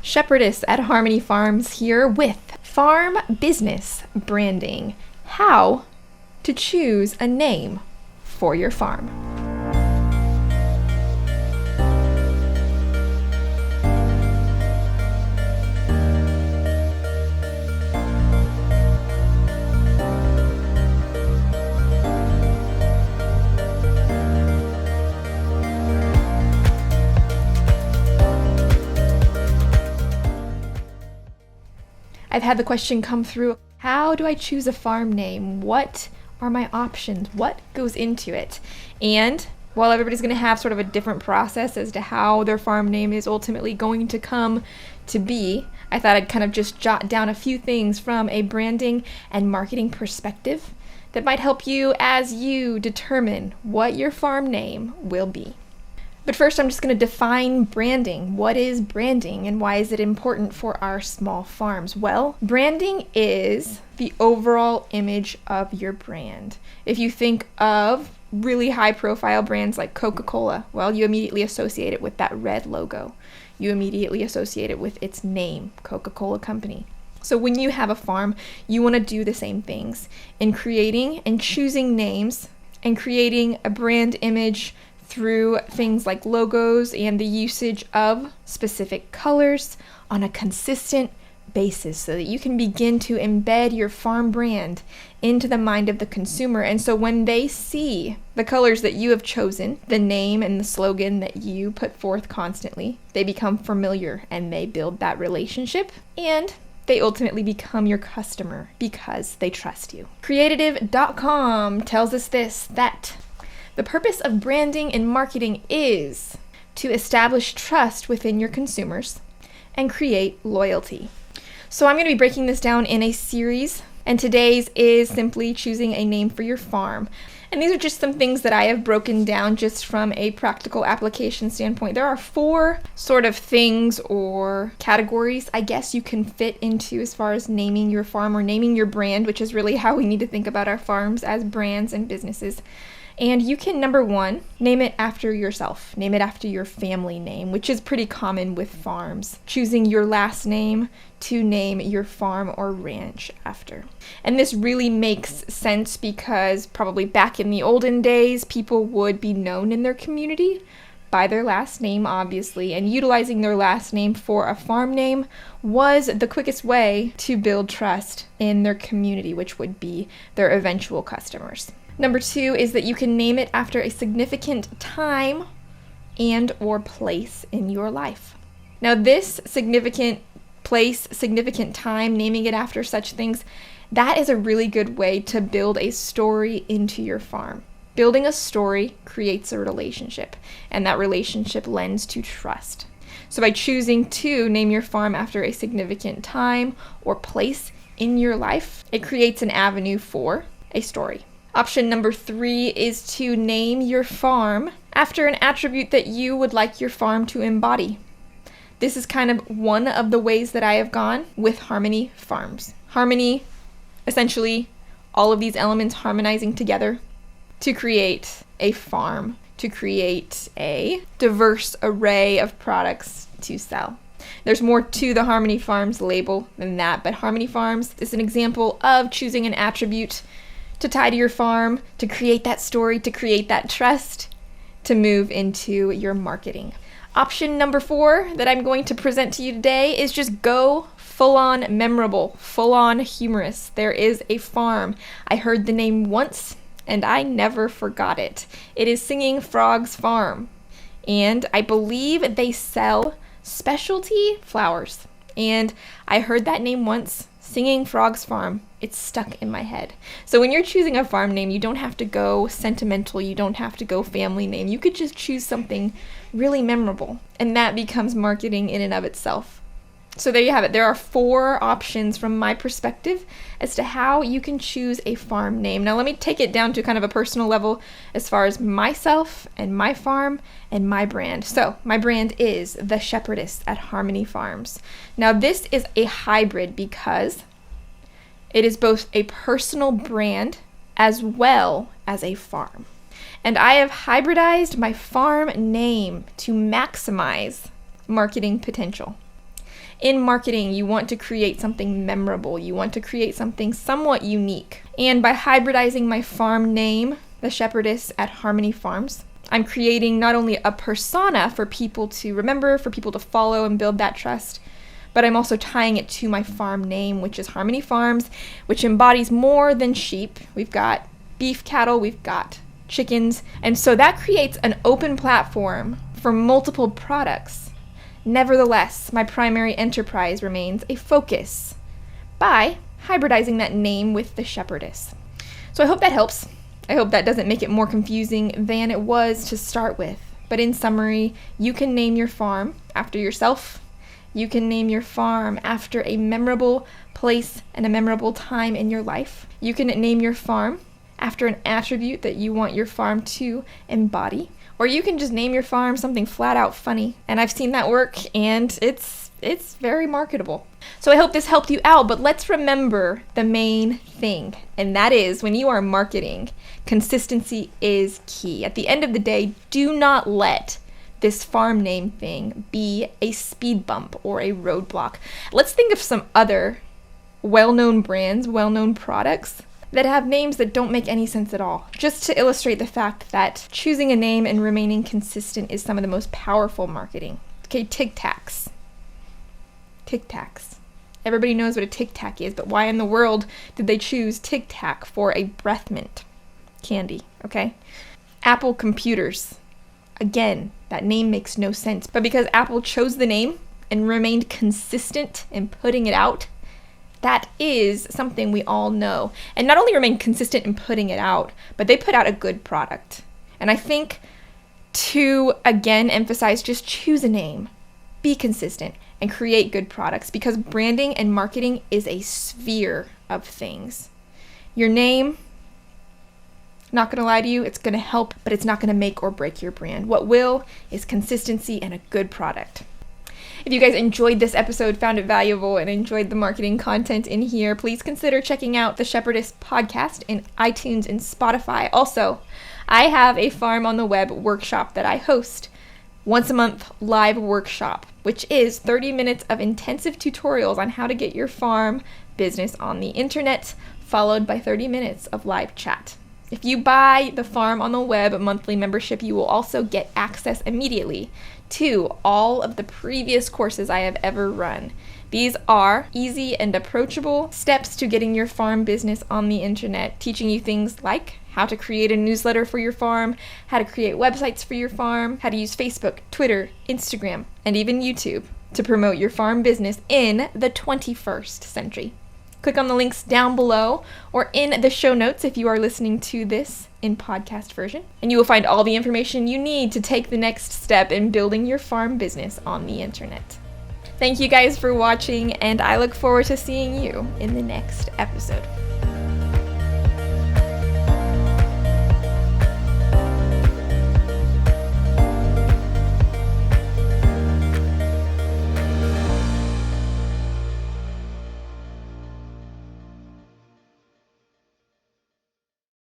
Shepherdess at Harmony Farms here with farm business branding. How to choose a name for your farm. I've had the question come through, how do I choose a farm name? What are my options? What goes into it? And while everybody's going to have sort of a different process as to how their farm name is ultimately going to come to be, I thought I'd kind of just jot down a few things from a branding and marketing perspective that might help you as you determine what your farm name will be. But first, I'm just going to define branding. What is branding and why is it important for our small farms? Well, branding is the overall image of your brand. If you think of really high-profile brands like Coca-Cola, well, you immediately associate it with that red logo. You immediately associate it with its name, Coca-Cola Company. So when you have a farm, you want to do the same things in creating and choosing names and creating a brand image through things like logos and the usage of specific colors on a consistent basis so that you can begin to embed your farm brand into the mind of the consumer. And so when they see the colors that you have chosen, the name and the slogan that you put forth constantly, they become familiar and they build that relationship and they ultimately become your customer because they trust you. Creative.com tells us that the purpose of branding and marketing is to establish trust within your consumers and create loyalty. So I'm going to be breaking this down in a series, and today's is simply choosing a name for your farm. And these are just some things that I have broken down just from a practical application standpoint. There are 4 sort of things or categories, I guess, you can fit into as far as naming your farm or naming your brand, which is really how we need to think about our farms as brands and businesses. And you can, number 1, name it after yourself. Name it after your family name, which is pretty common with farms. Choosing your last name to name your farm or ranch after. And this really makes sense because probably back in the olden days, people would be known in their community by their last name, obviously, and utilizing their last name for a farm name was the quickest way to build trust in their community, which would be their eventual customers. Number 2 is that you can name it after a significant time and or place in your life. Now this significant place, significant time, naming it after such things, that is a really good way to build a story into your farm. Building a story creates a relationship, and that relationship lends to trust. So by choosing to name your farm after a significant time or place in your life, it creates an avenue for a story. Option number 3 is to name your farm after an attribute that you would like your farm to embody. This is kind of one of the ways that I have gone with Harmony Farms. Harmony, essentially all of these elements harmonizing together to create a farm, to create a diverse array of products to sell. There's more to the Harmony Farms label than that, but Harmony Farms is an example of choosing an attribute to tie to your farm, to create that story, to create that trust, to move into your marketing. Option number 4 that I'm going to present to you today is just go full-on memorable, full-on humorous. There is a farm. I heard the name once and I never forgot it. It is Singing Frogs Farm, and I believe they sell specialty flowers. And I heard that name once, Singing Frogs Farm. It's stuck in my head. So when you're choosing a farm name, you don't have to go sentimental. You don't have to go family name. You could just choose something really memorable, and that becomes marketing in and of itself. So there you have it. There are 4 options from my perspective as to how you can choose a farm name. Now let me take it down to kind of a personal level as far as myself and my farm and my brand. So my brand is the Shepherdess at Harmony Farms. Now this is a hybrid because it is both a personal brand as well as a farm. And I have hybridized my farm name to maximize marketing potential. In marketing, you want to create something memorable. You want to create something somewhat unique. And by hybridizing my farm name, the Shepherdess at Harmony Farms, I'm creating not only a persona for people to remember, for people to follow and build that trust, but I'm also tying it to my farm name, which is Harmony Farms, which embodies more than sheep. We've got beef cattle, we've got chickens, and so that creates an open platform for multiple products. Nevertheless, my primary enterprise remains a focus by hybridizing that name with the Shepherdess. So I hope that helps. I hope that doesn't make it more confusing than it was to start with. But in summary, you can name your farm after yourself. You can name your farm after a memorable place and a memorable time in your life. You can name your farm after an attribute that you want your farm to embody. Or you can just name your farm something flat out funny. And I've seen that work, and it's very marketable. So I hope this helped you out, but let's remember the main thing. And that is, when you are marketing, consistency is key. At the end of the day, do not let this farm name thing be a speed bump or a roadblock. Let's think of some other well-known brands, well-known products that have names that don't make any sense at all. Just to illustrate the fact that choosing a name and remaining consistent is some of the most powerful marketing. Okay, Tic Tacs. Tic Tacs. Everybody knows what a Tic Tac is, but why in the world did they choose Tic Tac for a breath mint candy, okay? Apple Computers. Again, that name makes no sense, but because Apple chose the name and remained consistent in putting it out, that is something we all know. And not only remain consistent in putting it out, but they put out a good product. And I think to, again, emphasize, just choose a name, be consistent, and create good products, because branding and marketing is a sphere of things. Your name, not gonna lie to you, it's gonna help, but it's not gonna make or break your brand. What will is consistency and a good product. If you guys enjoyed this episode, found it valuable, and enjoyed the marketing content in here, please consider checking out the Shepherdess podcast in iTunes and Spotify. Also, I have a Farm on the Web workshop that I host, once a month live workshop, which is 30 minutes of intensive tutorials on how to get your farm business on the internet, followed by 30 minutes of live chat. If you buy the Farm on the Web monthly membership, you will also get access immediately to all of the previous courses I have ever run. These are easy and approachable steps to getting your farm business on the internet, teaching you things like how to create a newsletter for your farm, how to create websites for your farm, how to use Facebook, Twitter, Instagram, and even YouTube to promote your farm business in the 21st century. Click on the links down below or in the show notes if you are listening to this in podcast version, and you will find all the information you need to take the next step in building your farm business on the internet. Thank you guys for watching, and I look forward to seeing you in the next episode.